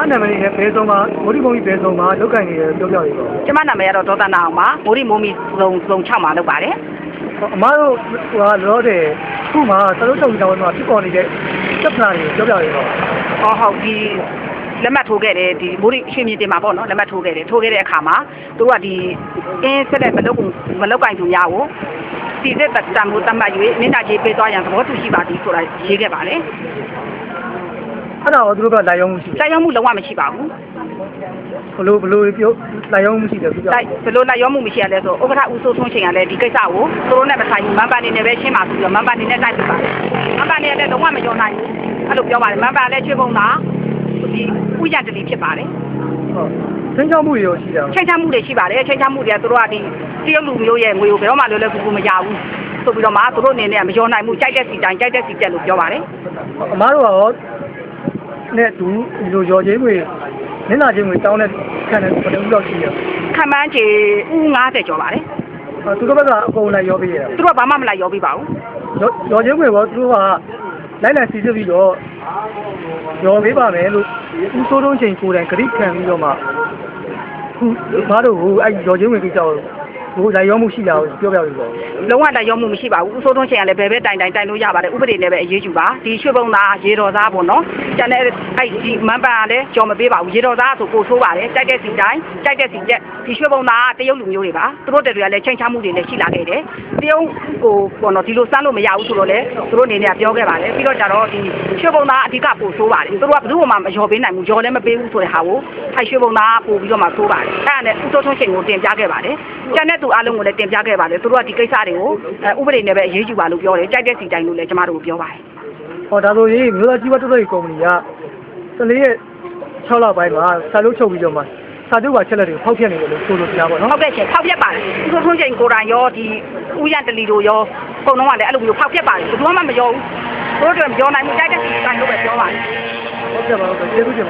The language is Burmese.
နာမည်နဲ့ဘယ်ဆုံးမှာမိုးရီမုံကြီးဘယ်ဆုံးမှာလောက်ကန်နေတယ်ပြောပြရပါ ကျမနာမည်ကတော့ဒေါသနာအောင်ပါမိုးရီမိုးမီစုံ6မှာလုပ်ပါတယ် အမားတို့ဟိုကလောတယ်ခုမှသလုံးချုပ်တောင်းတော့ဖြစ်ပေါ်နေတဲ့စက်ဖလာတွေပြောပြရပါ ဟုတ်ဒီလက်မှတ်ထိုးခဲ့တယ်ဒီမိုးရီရွှေမြင့်တင်မှာပေါ့နော်လက်မှတ်ထိုးခဲ့တယ်ထိုးခဲ့တဲ့အခါမှာသူတို့ကဒီအင်းဆက်တဲ့မလုတ်ကင်သူများကိုစီစစ်တံမိုးတတ်မှတ်၍နင်းနာကြီးပေးသွားရန်သဘောတူရှိပါသည်ဆိုတာရေးခဲ့ပါတယ် အဲ့ဒါတော့သူတို့ကလာရောက်မှုရှိတယ် တိုက်ရောက်မှုလုံးဝမရှိပါဘူး ဘလို့ပြောလာရောက်မှုရှိတယ်ပြော တိုက်ဘလို့လိုက်ရောက်မှုမရှိရလဲဆိုဥက္ကဋ္ဌဦးစိုးထွန်းချိန်ကလည်းဒီကိစ္စကိုသူတို့နဲ့မဆိုင်ဘူးမန်ပါနေနဲ့ပဲရှင်းပါဆိုပြီးတော့မန်ပါနေနဲ့တိုက်ပြပါတယ်မန်ပါနေလည်းလုံးဝမကြောနိုင်ဘူးအဲ့လိုပြောပါတယ်မန်ပါလည်းချွေပုံသာဒီဥရတလီဖြစ်ပါတယ် ဟုတ်ချင်းချောင်းမှုတွေရောရှိတယ် ချိန်ချမှုတွေရှိပါတယ်ချိန်ချမှုတွေကသူတို့ကဒီတရုတ်လူမျိုးရဲ့ငွေကိုဘယ်တော့မှလွယ်လွယ်ကူကူမရဘူးဆိုပြီးတော့မှသူတို့အနေနဲ့မကြောနိုင်ဘူးကြိုက်တဲ့စီတိုင်းကြိုက်တဲ့စီပြက်လို့ပြောပါတယ် အမားတို့ရောနဲ့သူဒီလိုရော်ချင်းတွေနင်းလာချင်းတွေတောင်းတဲ့ခံတယ်ဘယ်လိုလုပ်ရှိရ ခံမှန်းချေဥ90ကျော်ပါတယ် သူတို့ဘက်ကအကုန်လိုက်ရောပေးရတာ သူတို့ကဘာမှမလိုက်ရောပေးပါဘူး ရော်ချင်းတွေရောသူတို့ကလိုက်လာစီစစ်ပြီးတော့ရော်ပေးပါမယ်လို့ဦးစိုးတုံးချိန်ကိုယ်တိုင်ဂရိခံပြီးတော့မှခုဘာတို့ဟိုအဲ့ရော်ချင်းဝင်ပြီးကြောက်ဟိုလိုက်ရောမှုရှိတာကိုပြောပြပြီးတော့ လုံးဝတိုက်ရောမှုမရှိပါဘူးဦးစိုးထွန်းချိန်ကလည်းဘယ်ပဲတိုင်လို့ရပါတယ်ဥပဒေနဲ့ပဲအရေးယူပါဒီရွှေပုံသားရေတော်သားပေါ့နော်ကျန်တဲ့အဲ့ဒီမန်ပါလည်းကြော်မပေးပါဘူးရေတော်သားဆိုပို့ဆိုးပါတယ်ကြိုက်တဲ့စီတိုင်းကြိုက်တဲ့စီချက်ဒီရွှေပုံသားတရုတ်လူမျိုးတွေပါသူတို့တွေကလည်းချိန်ချမှုတွေလည်းရှိလာခဲ့တယ်တရုတ်ကိုပေါ့နော်ဒီလိုစမ်းလို့မရဘူးဆိုတော့လေသူတို့အနေနဲ့ပြောခဲ့ပါတယ်ပြီးတော့ကြတော့ဒီရွှေပုံသားအဓိကပို့ဆိုးပါတယ်သူတို့ကဘယ်သူမှမရောပေးနိုင်ဘူးရောလည်းမပေးဘူးဆိုတဲ့ဟာကိုအဲ့ရွှေပုံသားပို့ပြီးတော့မှဆိုးပါတယ်အဲ့ဒါနဲ့ဦးစိုးထွန်းချိန်ကိုတင်ပြခဲ့ပါတယ်ကျန်တဲ့သူအားလုံးကိုလည်းတင်ပြခဲ့ပါတယ်သူတို့ကဒီကိစ္စတွေကိုဥပဒေနဲ့ပဲအရေးယူပါလို့ပြောတယ်ကြိုက်တဲ့စီတိုင်းလို့လည်းကျမတို့ပြောပါတယ် ဟောဒါဆိုရင်မြို့သားကြီးဝတ်တော်ရေးကုမ္ပဏီက14ရက်6လပိုင်းမှာစာချုပ်ချုပ်ပြီးတော့မှစာချုပ်ပါချက်လက်တွေဖောက်ဖျက်နေတယ်လို့ဆိုလို့ကြားပါတော့ ဟုတ်ကဲ့ရှင်ဖောက်ပြက်ပါတယ်ဦးစိုးထွန်းချိန်ကိုယ်တိုင်ရောဒီဥရတလီတို့ရောပုံတော့ကလည်းအဲ့လိုမျိုးဖောက်ပြက်ပါတယ်ဘယ်သူမှမရောဘူးသူတို့ကပြောနိုင်မှုကြိုက်တဲ့စီတိုင်းလို့ပဲပြောပါတယ် ဟုတ်ကဲ့ပါဟုတ်ကဲ့ကျေးဇူးတင်ပါ